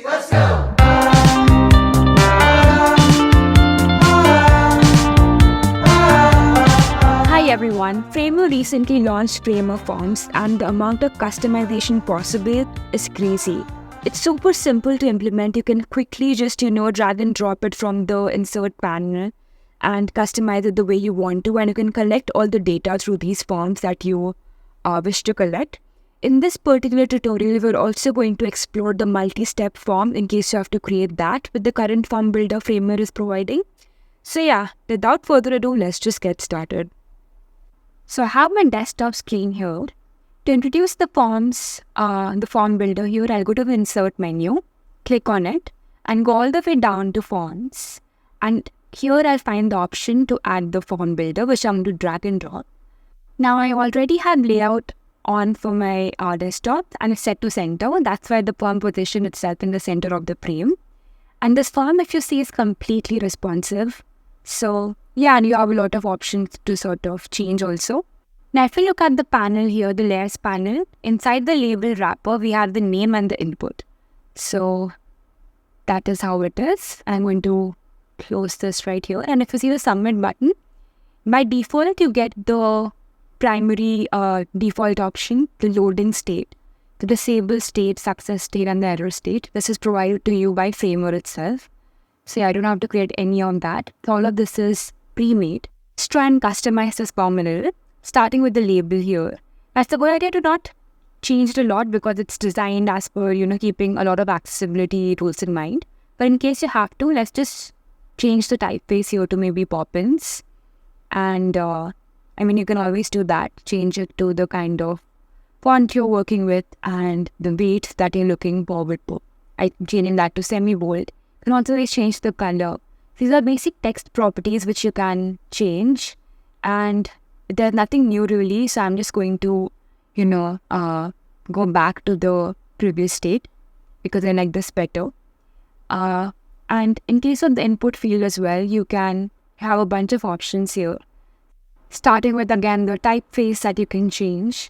Let's go! Hi everyone, Framer recently launched Framer Forms and the amount of customization possible is crazy. It's super simple to implement. You can quickly just, drag and drop it from the insert panel and customize it the way you want to, and you can collect all the data through these forms that you wish to collect. In this particular tutorial, we're also going to explore the multi-step form in case you have to create that with the current form builder Framer is providing. So yeah, without further ado, let's just get started. So I have my desktop screen here. To introduce the forms, the form builder here, I'll go to the insert menu, click on it, and go all the way down to forms. And here I'll find the option to add the form builder, which I'm going to drag and drop. Now I already have layout on for my desktop and it's set to center. That's why the form position itself in the center of the frame. And this form, if you see, is completely responsive. So yeah, and you have a lot of options to sort of change also. Now, if you look at the panel here, the layers panel, inside the label wrapper, we have the name and the input. So that is how it is. I'm going to close this right here. And if you see the submit button, by default, you get the primary default option, the loading state, the disable state, success state, and the error state. This is provided to you by Framer itself. So yeah, I don't have to create any of that. All of this is pre-made. Let's try and customize this form a little, starting with the label here. That's a good idea to not change it a lot because it's designed as per, keeping a lot of accessibility rules in mind. But in case you have to, let's just change the typeface here to maybe Poppins. And you can always do that. Change it to the kind of font you're working with and the weight that you're looking forward to. I'm changing that to semi-bold. You can also change the color. These are basic text properties which you can change, and there's nothing new really, so I'm just going to, go back to the previous state because I like this better. And in case of the input field as well, you can have a bunch of options here. Starting with, again, the typeface that you can change.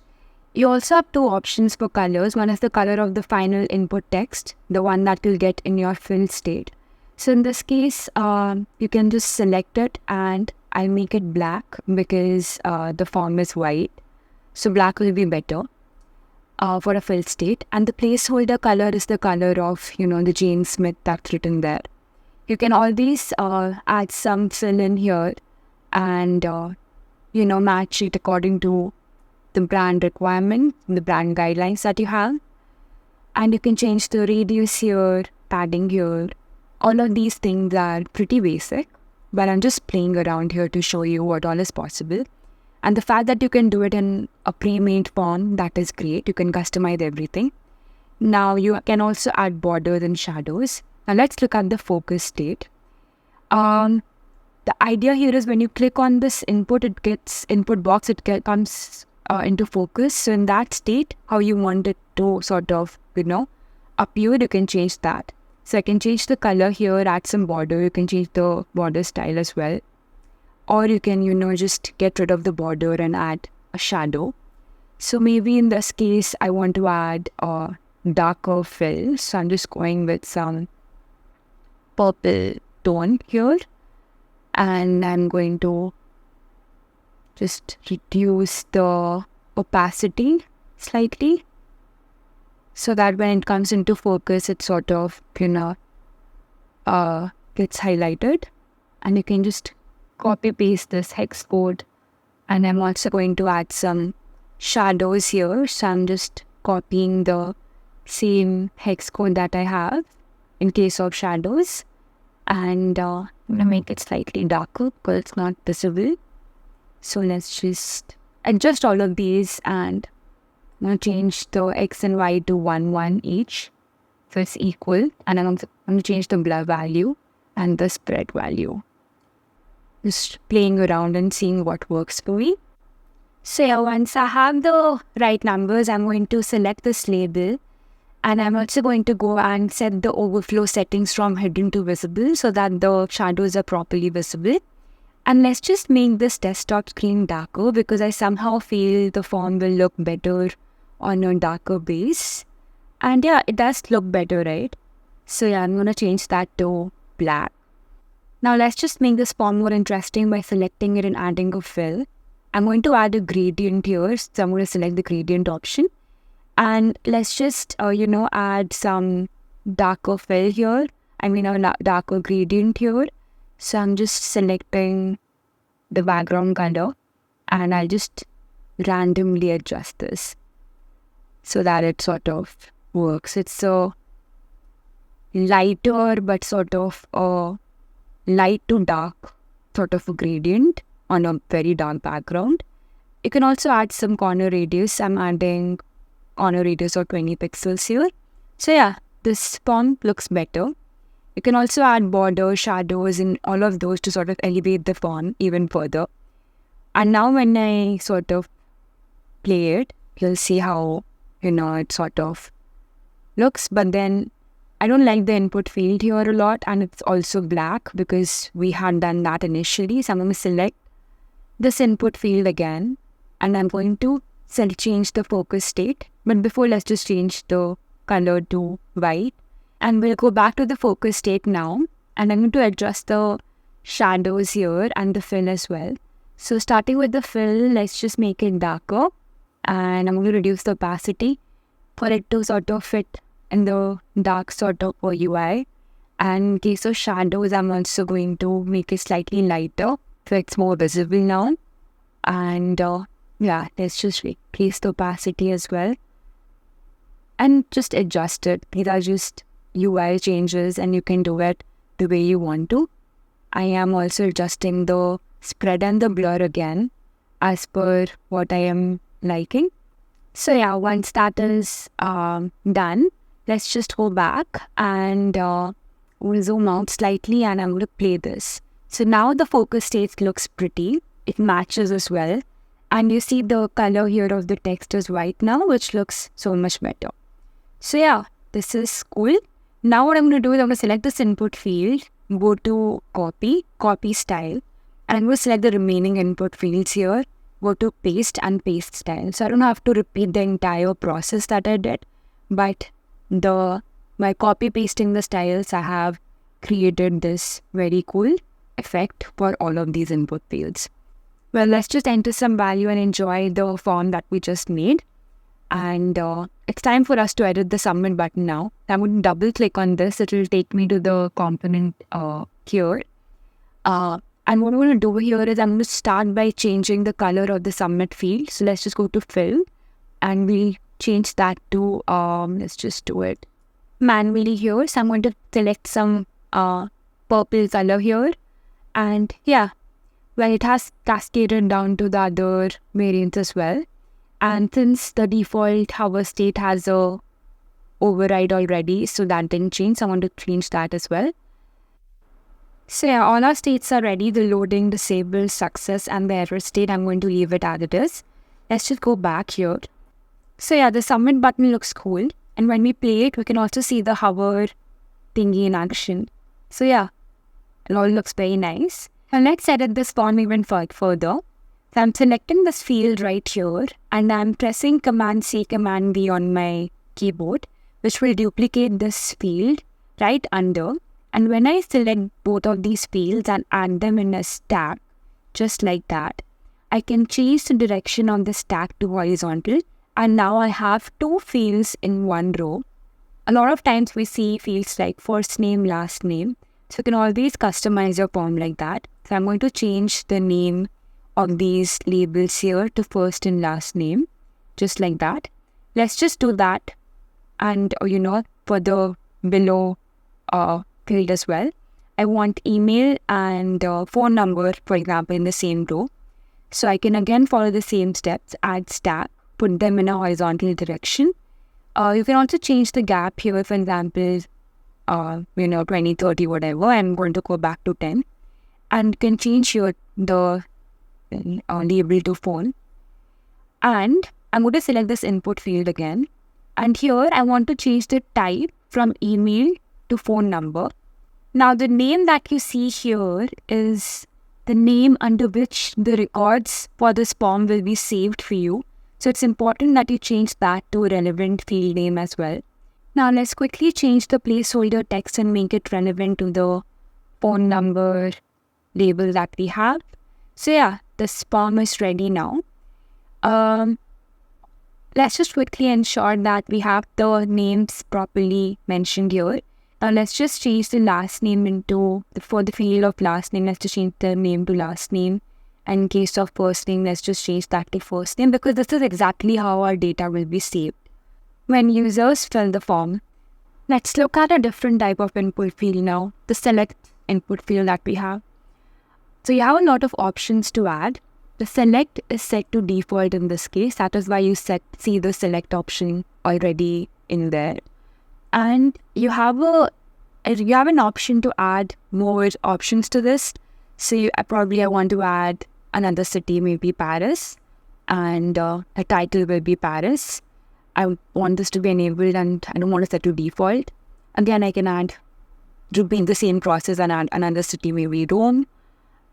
You also have two options for colors. One is the color of the final input text, the one that you'll get in your fill state. So in this case, you can just select it and I'll make it black because the form is white. So black will be better for a fill state. And the placeholder color is the color of, the Jane Smith that's written there. You can always add some fill in here and, match it according to the brand requirement, the brand guidelines that you have. And you can change the radius here, padding here. All of these things are pretty basic, but I'm just playing around here to show you what all is possible. And the fact that you can do it in a pre-made form, that is great. You can customize everything. Now you can also add borders and shadows. Now let's look at the focus state. The idea here is when you click on this input box, it comes into focus. So in that state, how you want it to sort of, appear, you can change that. So I can change the color here, add some border. You can change the border style as well. Or you can, just get rid of the border and add a shadow. So maybe in this case, I want to add a darker fill. So I'm just going with some purple tone here. And I'm going to just reduce the opacity slightly so that when it comes into focus, it sort of, gets highlighted. And you can just copy paste this hex code. And I'm also going to add some shadows here. So I'm just copying the same hex code that I have in case of shadows. And I'm going to make it slightly darker because it's not visible. So let's just adjust all of these and change the X and Y to 1, 1 each. So it's equal. And I'm going to change the blur value and the spread value. Just playing around and seeing what works for me. So yeah, once I have the right numbers, I'm going to select this label. And I'm also going to go and set the overflow settings from hidden to visible so that the shadows are properly visible. And let's just make this desktop screen darker because I somehow feel the form will look better on a darker base. And yeah, it does look better, right? So yeah, I'm going to change that to black. Now let's just make this form more interesting by selecting it and adding a fill. I'm going to add a gradient here, so I'm going to select the gradient option. And let's just, add some darker fill here. A darker gradient here. So I'm just selecting the background color and I'll just randomly adjust this so that it sort of works. It's a lighter but sort of a light to dark sort of a gradient on a very dark background. You can also add some corner radius. I'm adding corner radius of 20 pixels here. So yeah, this font looks better. You can also add borders, shadows, and all of those to sort of elevate the font even further. And now when I sort of play it, you'll see how, it sort of looks. But then I don't like the input field here a lot, and it's also black because we had done that initially. So I'm going to select this input field again, and I'm going to change the focus state. But before, let's just change the color to white. And we'll go back to the focus state now. And I'm going to adjust the shadows here and the fill as well. So starting with the fill, let's just make it darker. And I'm going to reduce the opacity for it to sort of fit in the dark sort of UI. And in case of shadows, I'm also going to make it slightly lighter so it's more visible now. And let's just increase the opacity as well. And just adjust it. These are just UI changes and you can do it the way you want to. I am also adjusting the spread and the blur again as per what I am liking. So yeah, once that is done, let's just go back and we'll zoom out slightly and I'm going to play this. So now the focus state looks pretty. It matches as well. And you see the color here of the text is white now, which looks so much better. So yeah, this is cool. Now what I'm going to do is I'm going to select this input field, go to copy style, and I'm going to select the remaining input fields here, go to paste and paste style. So I don't have to repeat the entire process that I did, but by copy pasting the styles, I have created this very cool effect for all of these input fields. Well, let's just enter some value and enjoy the font that we just made. And it's time for us to edit the submit button now. I'm going to double click on this. It will take me to the component here. And what I'm going to do here is I'm going to start by changing the color of the submit field. So let's just go to fill and we'll change that to, let's just do it manually here. So I'm going to select some purple color here. And yeah, well, it has cascaded down to the other variants as well. And since the default hover state has a override already, so that didn't change. So I want to change that as well. So yeah, all our states are ready. The loading, disable, success, and the error state. I'm going to leave it as it is. Let's just go back here. So yeah, the submit button looks cool. And when we play it, we can also see the hover thingy in action. So yeah, it all looks very nice. Now let's edit this font even further. So I'm selecting this field right here and I'm pressing Command-C, Command-V on my keyboard, which will duplicate this field right under. And when I select both of these fields and add them in a stack, just like that, I can change the direction of the stack to horizontal. And now I have two fields in one row. A lot of times we see fields like first name, last name. So you can always customize your form like that. So I'm going to change the name of these labels here to first and last name, just like that. Let's just do that. And for the below field as well, I want email and phone number, for example, in the same row. So I can again follow the same steps, add stack, put them in a horizontal direction. You can also change the gap here, for example, 20, 30, whatever. I'm going to go back to 10. And you can change here the label to phone. And I'm going to select this input field again. And here I want to change the type from email to phone number. Now the name that you see here is the name under which the records for this form will be saved for you. So it's important that you change that to a relevant field name as well. Now let's quickly change the placeholder text and make it relevant to the phone number label that we have. So yeah, the form is ready now. Let's just quickly ensure that we have the names properly mentioned here. Now let's just change the last name for the field of last name, let's just change the name to last name. And in case of first name, let's just change that to first name, because this is exactly how our data will be saved when users fill the form. Let's look at a different type of input field now, the select input field that we have. So you have a lot of options to add. The select is set to default in this case. That is why you see the select option already in there. And you have an option to add more options to this. So I want to add another city, maybe Paris, and the title will be Paris. I want this to be enabled and I don't want to set to default. Again, I can add, repeat the same process and add another city, maybe Rome,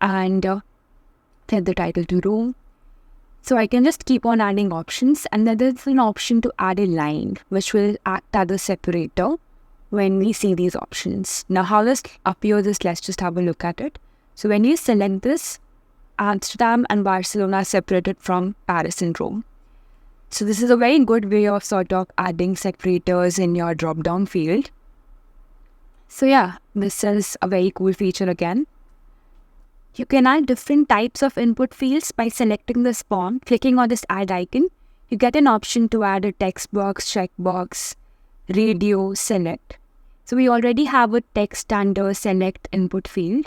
and set the title to Rome. So I can just keep on adding options, and then there's an option to add a line which will act as a separator when we see these options. Now how this appears is, let's just have a look at it. So when you select this, Amsterdam and Barcelona are separated from Paris and Rome. So this is a very good way of sort of adding separators in your drop-down field. So yeah, this is a very cool feature again. You can add different types of input fields by selecting this form, clicking on this add icon. You get an option to add a text box, checkbox, radio, select. So we already have a text under select input field.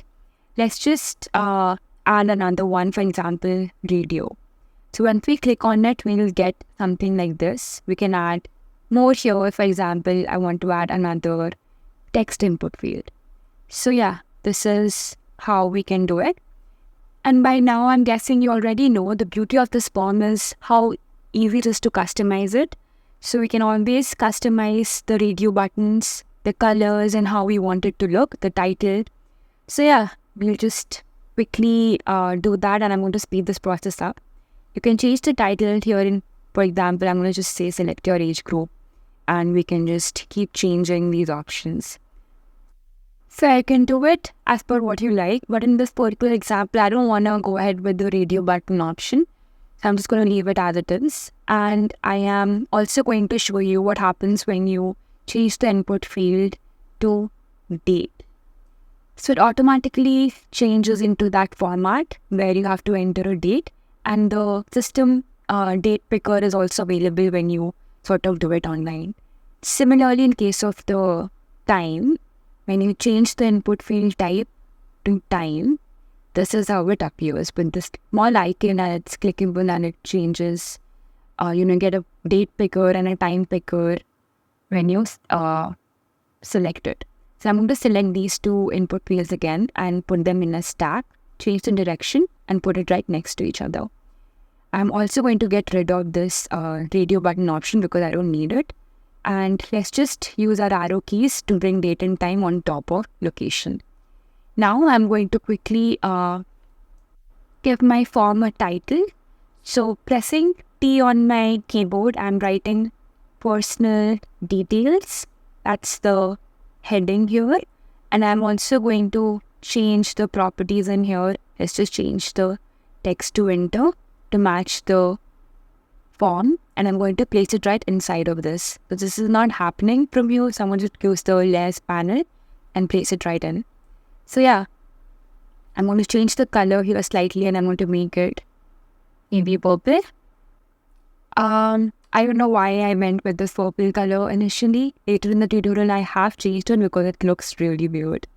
Let's just add another one, for example, radio. So once we click on it, we will get something like this. We can add more here. For example, I want to add another text input field. So yeah, this is how we can do it. And by now, I'm guessing you already know the beauty of this form is how easy it is to customize it. So we can always customize the radio buttons, the colors, and how we want it to look, the title. So yeah, we'll just quickly do that, and I'm going to speed this process up. You can change the title here for example, I'm going to just say select your age group, and we can just keep changing these options. So I can do it as per what you like, but in this particular example, I don't want to go ahead with the radio button option. So I'm just going to leave it as it is. And I am also going to show you what happens when you change the input field to date. So it automatically changes into that format where you have to enter a date, and the system date picker is also available when you sort of do it online. Similarly, in case of the time, when you change the input field type to time, this is how it appears with this small icon, and it's clickable and it changes. Get a date picker and a time picker when you select it. So I'm going to select these two input fields again and put them in a stack, change the direction and put it right next to each other. I'm also going to get rid of this radio button option because I don't need it. And let's just use our arrow keys to bring date and time on top of location. Now I'm going to quickly give my form a title. So pressing T on my keyboard, I'm writing personal details. That's the heading here. And I'm also going to change the properties in here. Let's just change the text to enter to match the form, and I'm going to place it right inside of this. So this is not happening from you. Someone just use the layers panel and place it right in. So yeah, I'm going to change the color here slightly, and I'm going to make it maybe purple. I don't know why I went with this purple color initially. Later in the tutorial, I have changed it because it looks really weird.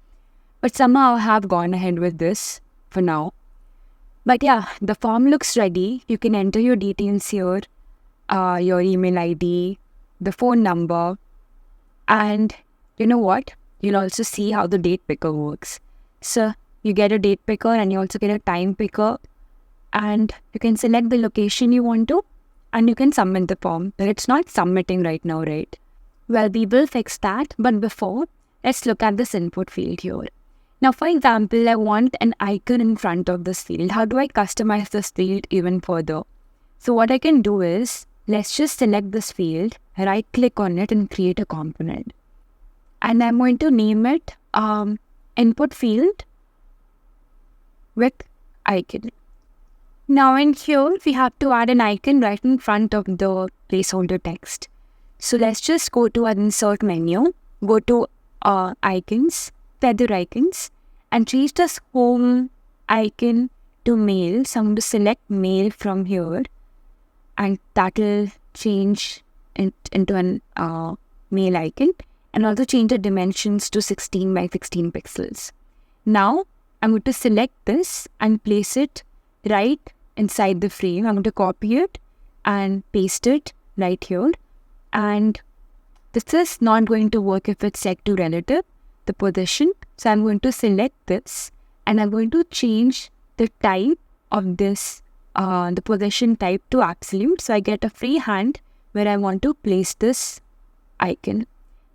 But somehow I have gone ahead with this for now. But yeah, the form looks ready. You can enter your details here, your email ID, the phone number, and you know what? You'll also see how the date picker works. So you get a date picker and you also get a time picker, and you can select the location you want to, and you can submit the form. But it's not submitting right now, right? Well, we will fix that, but before, let's look at this input field here. Now, for example, I want an icon in front of this field. How do I customize this field even further? So what I can do is, let's just select this field, right click on it and create a component. And I'm going to name it input field with icon. Now in here, we have to add an icon right in front of the placeholder text. So let's just go to our insert menu, go to icons, feather icons, and change this home icon to mail. So I'm going to select mail from here, and that will change it into an mail icon, and also change the dimensions to 16 by 16 pixels. Now I'm going to select this and place it right inside the frame. I'm going to copy it and paste it right here. And this is not going to work if it's set to relative, the position. So I'm going to select this and I'm going to change the type of this, the position type to absolute. So I get a free hand where I want to place this icon.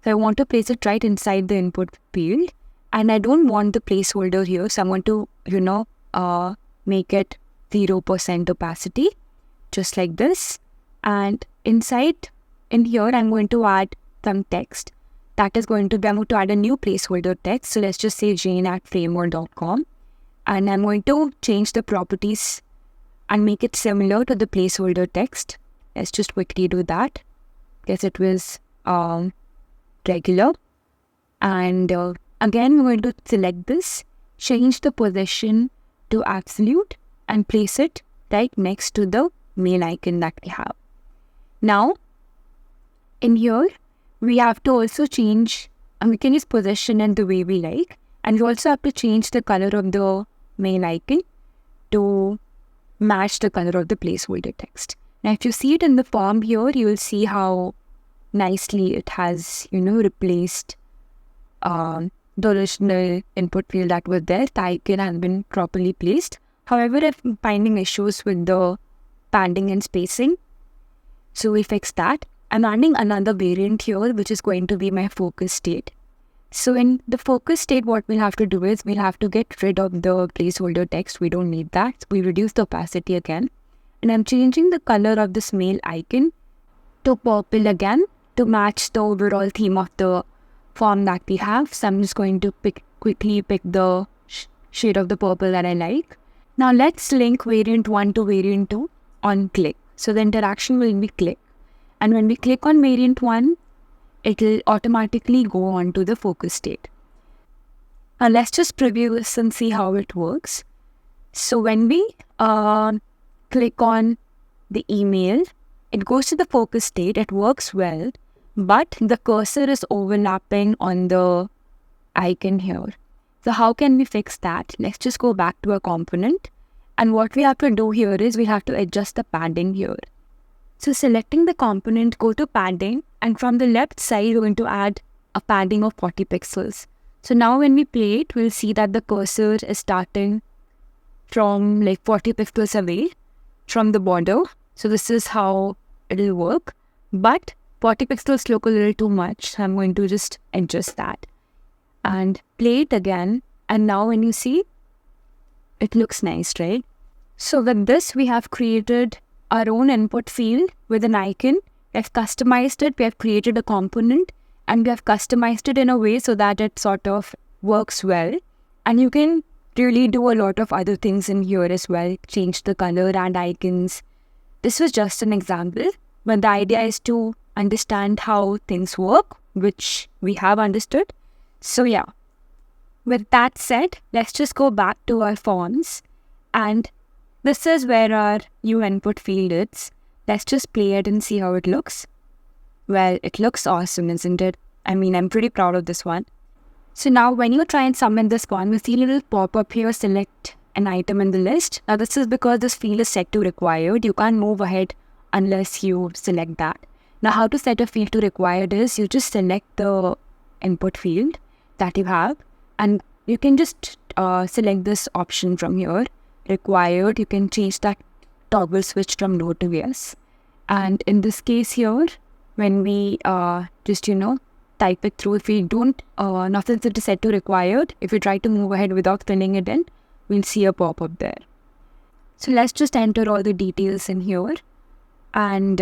So I want to place it right inside the input field. And I don't want the placeholder here. So I want to, make it 0% opacity, just like this. And inside in here, I'm going to add some text. That is going to be, I'm going to add a new placeholder text. So let's just say jane@framework.com. And I'm going to change the properties and make it similar to the placeholder text. Let's just quickly do that. Guess it was regular. And again, we're going to select this, change the position to absolute, and place it right next to the mail icon that we have. Now, in here, we have to also change, and we can use position in the way we like, and we also have to change the color of the mail icon to match the color of the placeholder text. Now, if you see it in the form here, you will see how nicely it has, replaced the original input field that was there. The icon has been properly placed. However, if I'm finding issues with the padding and spacing, so we fix that. I'm adding another variant here, which is going to be my focus state. So in the focus state, what we'll have to do is we'll have to get rid of the placeholder text. We don't need that. So we reduce the opacity again. And I'm changing the color of this mail icon to purple again to match the overall theme of the form that we have. So I'm just going to quickly pick the shade of the purple that I like. Now let's link variant 1 to variant 2 on click. So the interaction will be click. And when we click on variant 1, it will automatically go on to the focus state. Now let's just preview this and see how it works. So when we click on the email, it goes to the focus state, it works well, but the cursor is overlapping on the icon here. So how can we fix that? Let's just go back to a component. And what we have to do here is we have to adjust the padding here. So selecting the component, go to padding, and from the left side, we're going to add a padding of 40 pixels. So now when we play it, we'll see that the cursor is starting from like 40 pixels away from the border. So this is how it'll work. But 40 pixels look a little too much. So I'm going to just adjust that and play it again. And now when you see, it looks nice, right? So with this, we have created our own input field with an icon. We have customized it. We have created a component and we have customized it in a way so that it sort of works well. And you can really do a lot of other things in here as well. Change the color and icons. This was just an example, but the idea is to understand how things work, which we have understood. So yeah, with that said, let's just go back to our forms, and this is where our new input field is. Let's just play it and see how it looks. Well, it looks awesome, isn't it? I mean, I'm pretty proud of this one. So now when you try and summon this one, we see a little pop-up here, select an item in the list. Now this is because this field is set to required. You can't move ahead unless you select that. Now how to set a field to required is you just select the input field that you have, and you can just select this option from here, required. You can change that toggle switch from no to yes. And in this case here, when we just type it through, if we don't, nothing is set to required, if we try to move ahead without filling it in, we'll see a pop-up there. So let's just enter all the details in here. and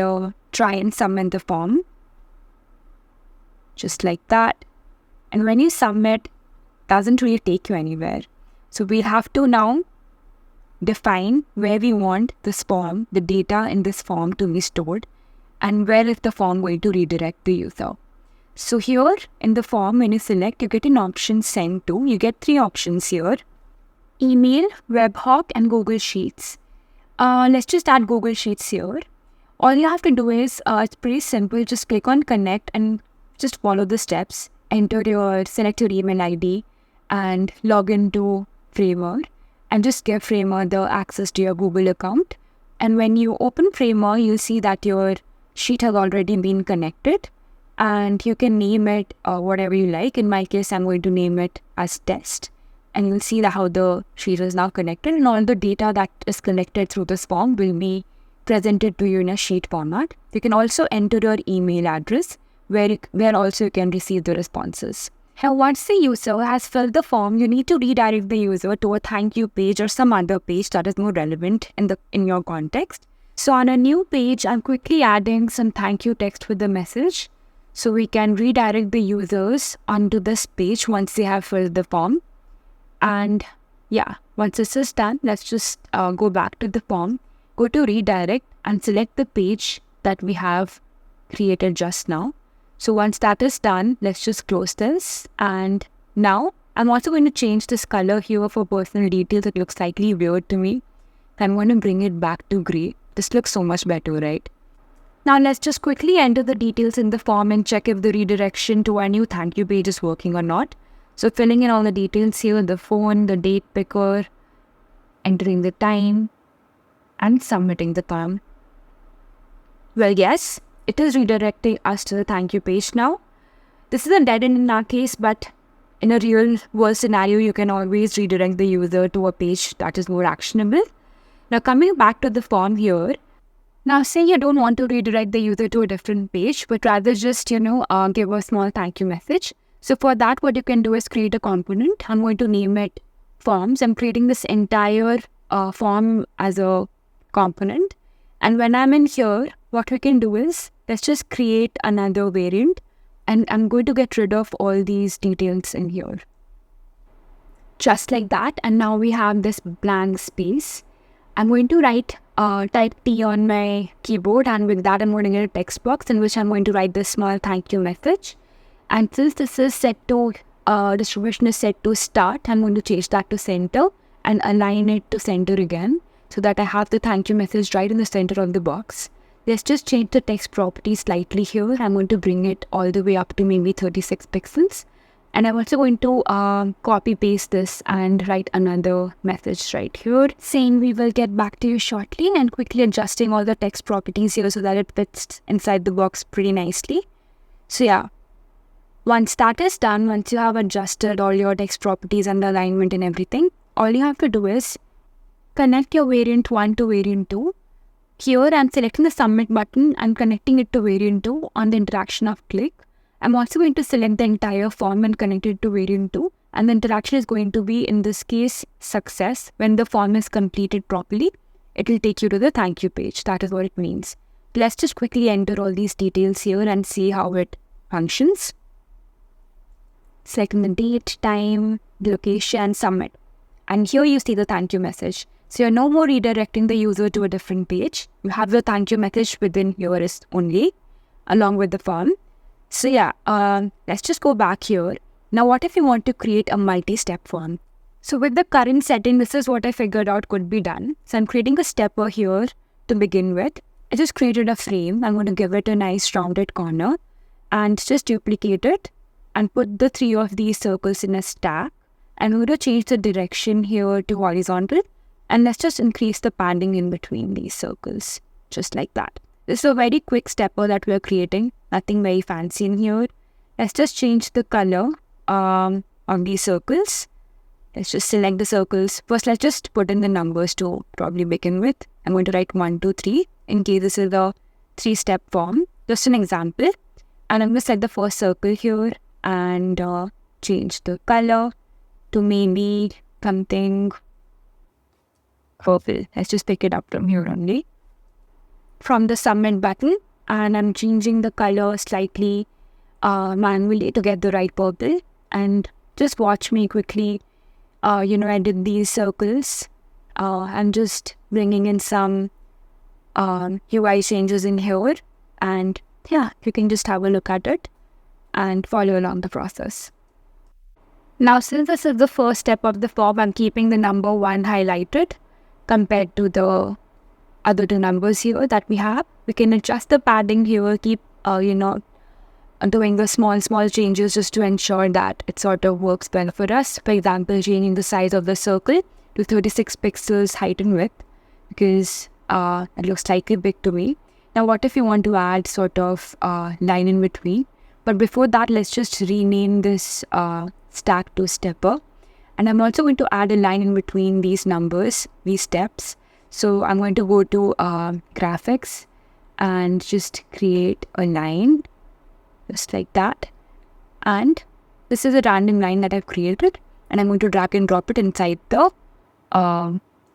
try and submit the form. Just like that. And when you submit, it doesn't really take you anywhere. So we have to now define where we want this form, the data in this form to be stored, and where is the form going to redirect the user. So here in the form, when you select, you get an option send to. You get 3 options here: email, webhook, and Google Sheets. Let's just add Google Sheets here. All you have to do is, it's pretty simple. Just click on connect and just follow the steps. Select your email ID and log into Framer, and just give Framer the access to your Google account. And when you open Framer, you'll see that your sheet has already been connected, and you can name it whatever you like. In my case, I'm going to name it as test, and you'll see how the sheet is now connected, and all the data that is collected through this form will be presented to you in a sheet format. You can also enter your email address, where also you can receive the responses. Now, once the user has filled the form, you need to redirect the user to a thank you page or some other page that is more relevant in your context. So on a new page, I'm quickly adding some thank you text with the message, so we can redirect the users onto this page once they have filled the form. And yeah, once this is done, let's just go back to the form, go to redirect, and select the page that we have created just now. So once that is done, let's just close this. And now I'm also going to change this color here for personal details. It looks slightly weird to me. I'm going to bring it back to gray. This looks so much better, right? Now let's just quickly enter the details in the form and check if the redirection to our new thank you page is working or not. So filling in all the details here, the phone, the date picker, entering the time, and submitting the time. Well, yes, it is redirecting us to the thank you page now. This is a dead end in our case, but in a real world scenario, you can always redirect the user to a page that is more actionable. Now coming back to the form here, now say you don't want to redirect the user to a different page, but rather just, give a small thank you message. So for that, what you can do is create a component. I'm going to name it forms. I'm creating this entire form as a component. And when I'm in here, what we can do is, let's just create another variant, and I'm going to get rid of all these details in here. Just like that. And now we have this blank space. I'm going to type T on my keyboard, and with that I'm going to get a text box in which I'm going to write this small thank you message. And since this is set to, distribution is set to start, I'm going to change that to center and align it to center again, so that I have the thank you message right in the center of the box. Let's just change the text property slightly here. I'm going to bring it all the way up to maybe 36 pixels. And I'm also going to copy paste this and write another message right here saying we will get back to you shortly, and quickly adjusting all the text properties here so that it fits inside the box pretty nicely. So yeah, once that is done, once you have adjusted all your text properties and the alignment and everything, all you have to do is connect your variant 1 to variant 2. Here I'm selecting the submit button and connecting it to variant 2 on the interaction of click. I'm also going to select the entire form and connect it to variant 2, and the interaction is going to be, in this case, success. When the form is completed properly, it will take you to the thank you page. That is what it means. Let's just quickly enter all these details here and see how it functions. Selecting the date, time, the location, submit. And here you see the thank you message. So you're no more redirecting the user to a different page. You have the thank you message within here only, along with the form. So yeah, let's just go back here. Now what if you want to create a multi-step form? So with the current setting, this is what I figured out could be done. So I'm creating a stepper here to begin with. I just created a frame. I'm going to give it a nice rounded corner and just duplicate it and put the 3 of these circles in a stack. And I'm going to change the direction here to horizontal. And let's just increase the padding in between these circles, just like that. This is a very quick stepper that we're creating. Nothing very fancy in here. Let's just change the color of these circles. Let's just select the circles. First, let's just put in the numbers to probably begin with. I'm going to write 1, 2, 3 in case this is a 3-step form. Just an example. And I'm going to set the first circle here and change the color to maybe something purple. Let's just pick it up from here only. from the submit button, and I'm changing the color slightly manually to get the right purple. And just watch me quickly, edit these circles. I'm just bringing in some UI changes in here, and yeah, you can just have a look at it and follow along the process. Now, since this is the first step of the form, I'm keeping the number 1 highlighted compared to the other 2 numbers here that we have. We can adjust the padding here, keep, doing the small changes just to ensure that it sort of works well for us. For example, changing the size of the circle to 36 pixels height and width, because it looks slightly big to me. Now, what if you want to add sort of line in between? But before that, let's just rename this stack to stepper. And I'm also going to add a line in between these numbers, these steps. So I'm going to go to graphics and just create a line just like that. And this is a random line that I've created, and I'm going to drag and drop it inside the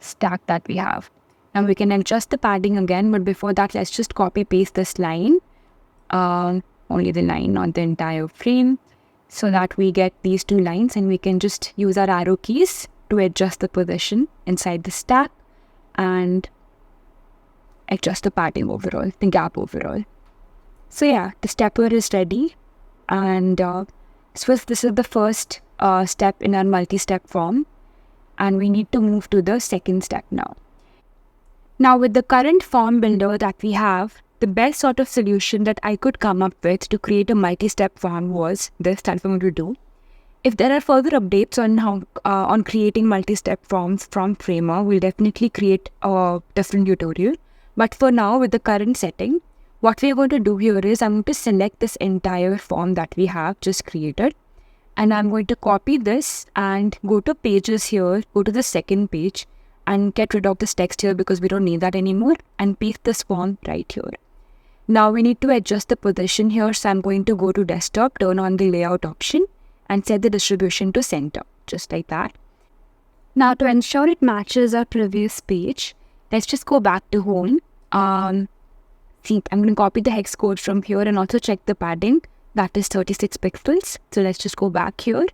stack that we have. Now we can adjust the padding again, but before that, let's just copy paste this line, only the line, not the entire frame, so that we get these 2 lines, and we can just use our arrow keys to adjust the position inside the stack and adjust the padding overall, the gap overall. So yeah, the stepper is ready, and so this is the first step in our multi-step form, and we need to move to the second step now. Now, with the current form builder that we have, the best sort of solution that I could come up with to create a multi-step form was this that I'm going to do. If there are further updates on how on creating multi-step forms from Framer, we'll definitely create a different tutorial. But for now, with the current setting, what we're going to do here is I'm going to select this entire form that we have just created, and I'm going to copy this and go to pages here, go to the second page, and get rid of this text here because we don't need that anymore, and paste this form right here. Now we need to adjust the position here, so I'm going to go to desktop, turn on the layout option, and set the distribution to center, just like that. Now, to ensure it matches our previous page, let's just go back to home. See, I'm going to copy the hex code from here and also check the padding. That is 36 pixels. So let's just go back here.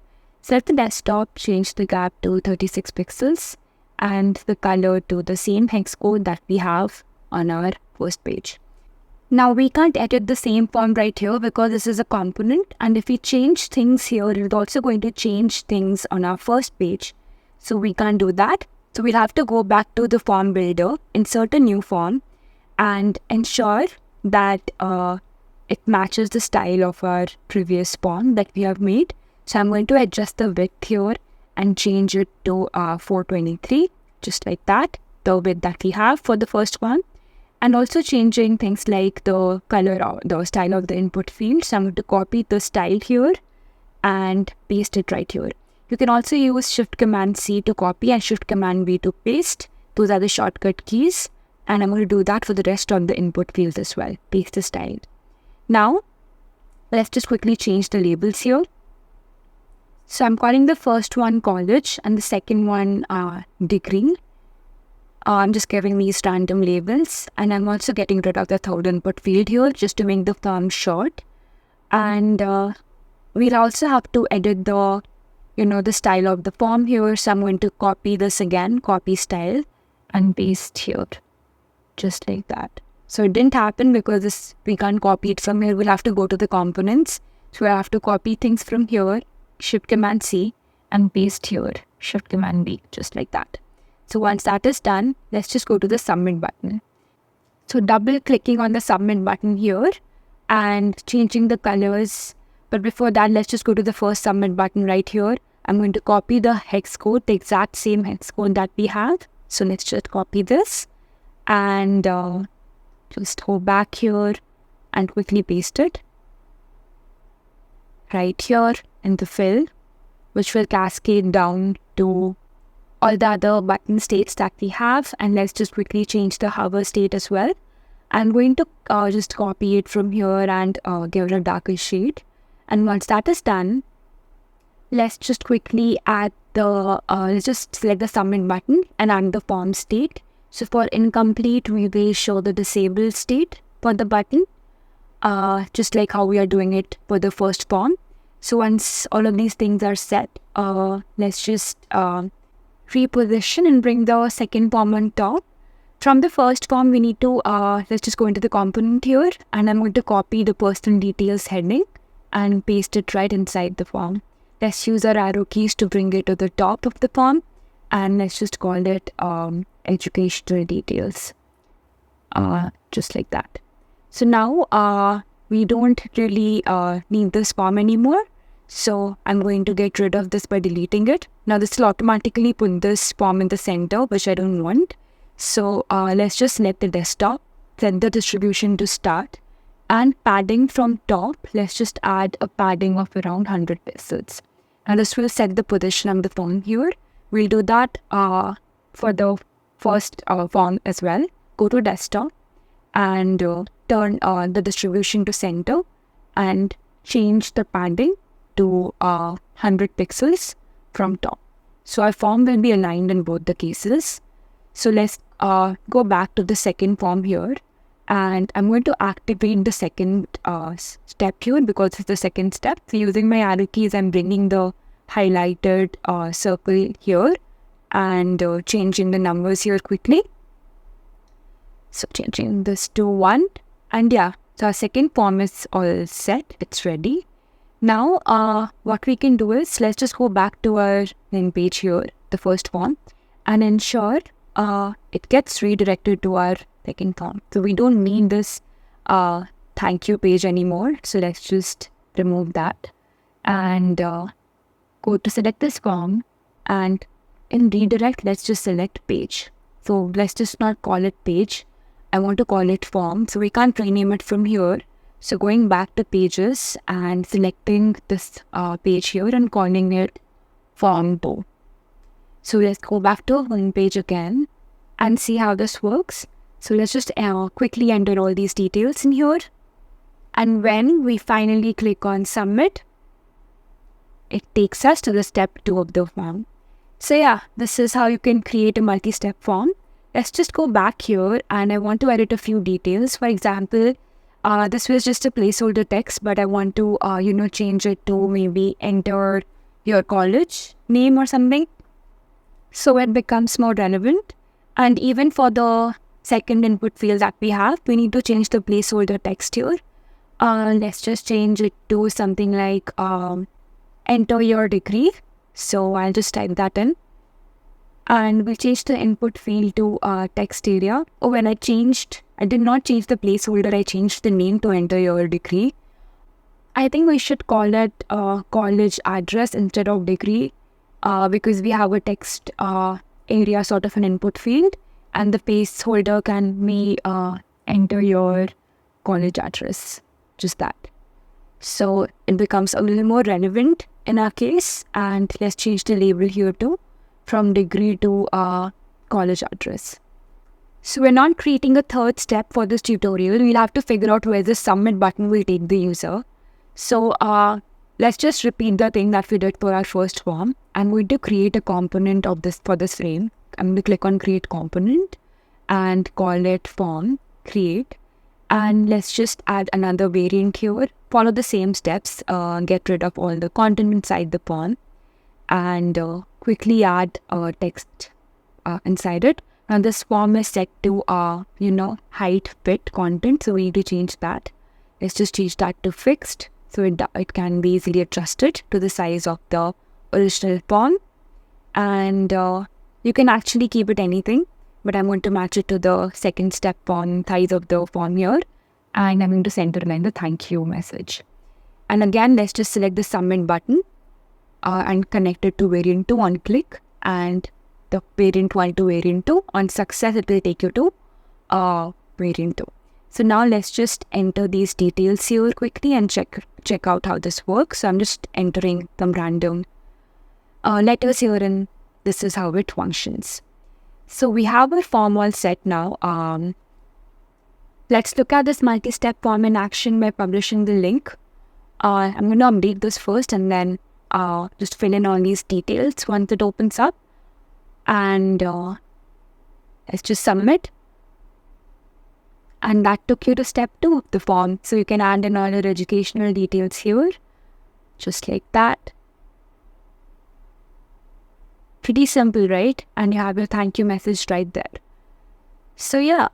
Set the desktop, change the gap to 36 pixels, and the color to the same hex code that we have on our first page. Now we can't edit the same form right here because this is a component, and if we change things here, it's also going to change things on our first page. So we can't do that. So we'll have to go back to the form builder, insert a new form, and ensure that it matches the style of our previous form that we have made. So I'm going to adjust the width here and change it to 423, just like that, the width that we have for the first one. And also changing things like the color or the style of the input field. So I'm going to copy the style here and paste it right here. You can also use Shift Command C to copy and Shift Command V to paste. Those are the shortcut keys. And I'm going to do that for the rest of the input fields as well. Paste the style. Now, let's just quickly change the labels here. So I'm calling the first one college and the second one degree. I'm just giving these random labels, and I'm also getting rid of the third input field here just to make the form short. And we'll also have to edit the, the style of the form here. So I'm going to copy this again, copy style, and paste here, just like that. So it didn't happen because we can't copy it from here. We'll have to go to the components. So I have to copy things from here, Shift Command C, and paste here, Shift Command V, just like that. So once that is done, let's just go to the submit button. So double clicking on the submit button here and changing the colors. But before that, let's just go to the first submit button right here. I'm going to copy the hex code, the exact same hex code that we have. So let's just copy this and just go back here and quickly paste it right here in the fill, which will cascade down to all the other button states that we have. And let's just quickly change the hover state as well. I'm going to just copy it from here and give it a darker shade. And once that is done, let's just quickly add the, let's just select the submit button and add the form state. So for incomplete, we will show the disabled state for the button, just like how we are doing it for the first form. So once all of these things are set, let's just reposition and bring the second form on top. From the first form, we need to, let's just go into the component here, and I'm going to copy the personal details heading and paste it right inside the form. Let's use our arrow keys to bring it to the top of the form, and let's just call it educational details, just like that. So now we don't really need this form anymore. So I'm going to get rid of this by deleting it. Now this will automatically put this form in the center, which I don't want. So let's just let the desktop set the distribution to start, and padding from top, let's just add a padding of around 100 pixels. Now this will set the position of the form here. We'll do that for the first form as well. Go to desktop and turn the distribution to center and change the padding to 100 pixels from top. So our form will be aligned in both the cases. So let's go back to the second form here, and I'm going to activate the second step here because it's the second step. So using my arrow keys, I'm bringing the highlighted circle here and changing the numbers here quickly. So changing this to 1, and yeah, so our second form is all set, it's ready. Now what we can do is, let's just go back to our main page here, the first form, and ensure it gets redirected to our second form. So we don't need this thank you page anymore. So let's just remove that and go to select this form, and in redirect, let's just select page. So let's just not call it page. I want to call it form. So we can't rename it from here. So going back to pages and selecting this page here and calling it form 2. So let's go back to one page again and see how this works. So let's just quickly enter all these details in here. And when we finally click on submit, it takes us to the step 2 of the form. So yeah, this is how you can create a multi-step form. Let's just go back here, and I want to edit a few details. For example, this was just a placeholder text, but I want to, change it to maybe enter your college name or something, so it becomes more relevant. And even for the second input field that we have, we need to change the placeholder text here. Let's just change it to something like enter your degree. So I'll just type that in, and we'll change the input field to text area. Oh, when I did not change the placeholder, I changed the name to enter your degree. I think we should call it college address instead of degree, because we have a text area sort of an input field, and the placeholder can be enter your college address, just that. So it becomes a little more relevant in our case. And let's change the label here to from degree to college address. So we're not creating a third step for this tutorial. We'll have to figure out where the submit button will take the user. So let's just repeat the thing that we did for our first form. I'm going to create a component of this for this frame. I'm going to click on create component and call it form create. And let's just add another variant here. Follow the same steps. Get rid of all the content inside the form, and quickly add text inside it. Now this form is set to height fit content, so we need to change that. Let's just change that to fixed, so it can be easily adjusted to the size of the original form. And you can actually keep it anything, but I'm going to match it to the second step font size of the form here, and I'm going to center line the thank you message. And again, let's just select the submit button and connect it to variant 2 on click, and the variant 1 to variant 2. On success, it will take you to variant 2. So now let's just enter these details here quickly and check out how this works. So I'm just entering some random letters here, and this is how it functions. So we have our form all set now. Let's look at this multi-step form in action by publishing the link. I'm going to update this first, and then just fill in all these details once it opens up. And Let's just submit. And that took you to step 2 of the form. So you can add in all your educational details here, just like that. Pretty simple, right? And you have your thank you message right there. So yeah,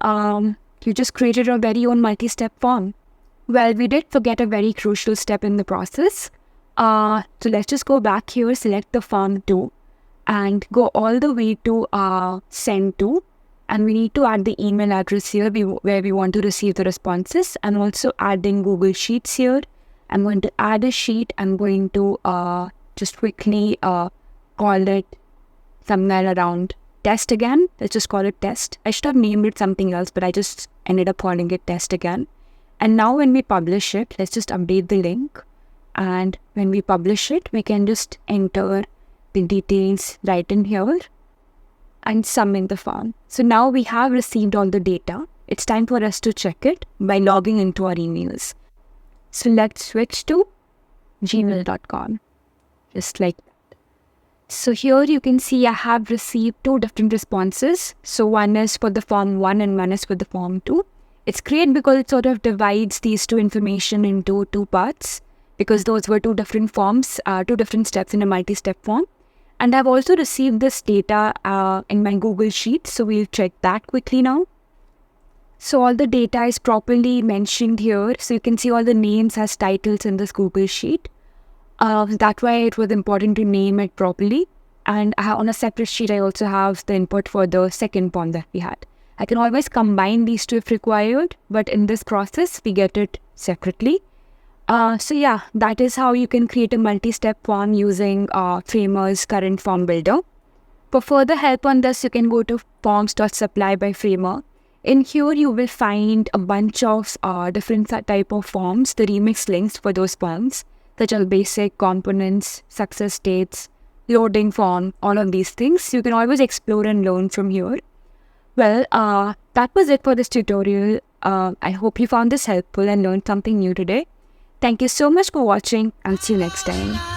you just created your very own multi-step form. Well, we did forget a very crucial step in the process. So let's just go back here, select the form 2 and go all the way to send to. And we need to add the email address here where we want to receive the responses, and also adding Google Sheets here. I'm going to add a sheet. I'm going to just quickly call it somewhere around test again. Let's just call it test. I should have named it something else, but I just ended up calling it test again. And now when we publish it, let's just update the link. And when we publish it, we can just enter the details right in here and submit the form. So now we have received all the data. It's time for us to check it by logging into our emails. So let's switch to gmail.com, just like that. So here you can see I have received 2 different responses. So one is for the form 1 and one is for the form 2. It's great because it sort of divides these 2 information into 2 parts, because those were 2 different forms, 2 different steps in a multi-step form. And I've also received this data in my Google Sheet, so we'll check that quickly now. So all the data is properly mentioned here, so you can see all the names as titles in this Google Sheet. That way it was important to name it properly. And on a separate sheet, I also have the input for the second form that we had. I can always combine these 2 if required, but in this process, we get it separately. So yeah, that is how you can create a multi-step form using Framer's current form builder. For further help on this, you can go to forms.supply by Framer. In here, you will find a bunch of different type of forms, the remix links for those forms, such as basic, components, success states, loading form, all of these things. You can always explore and learn from here. Well, that was it for this tutorial. I hope you found this helpful and learned something new today. Thank you so much for watching, and see you next time.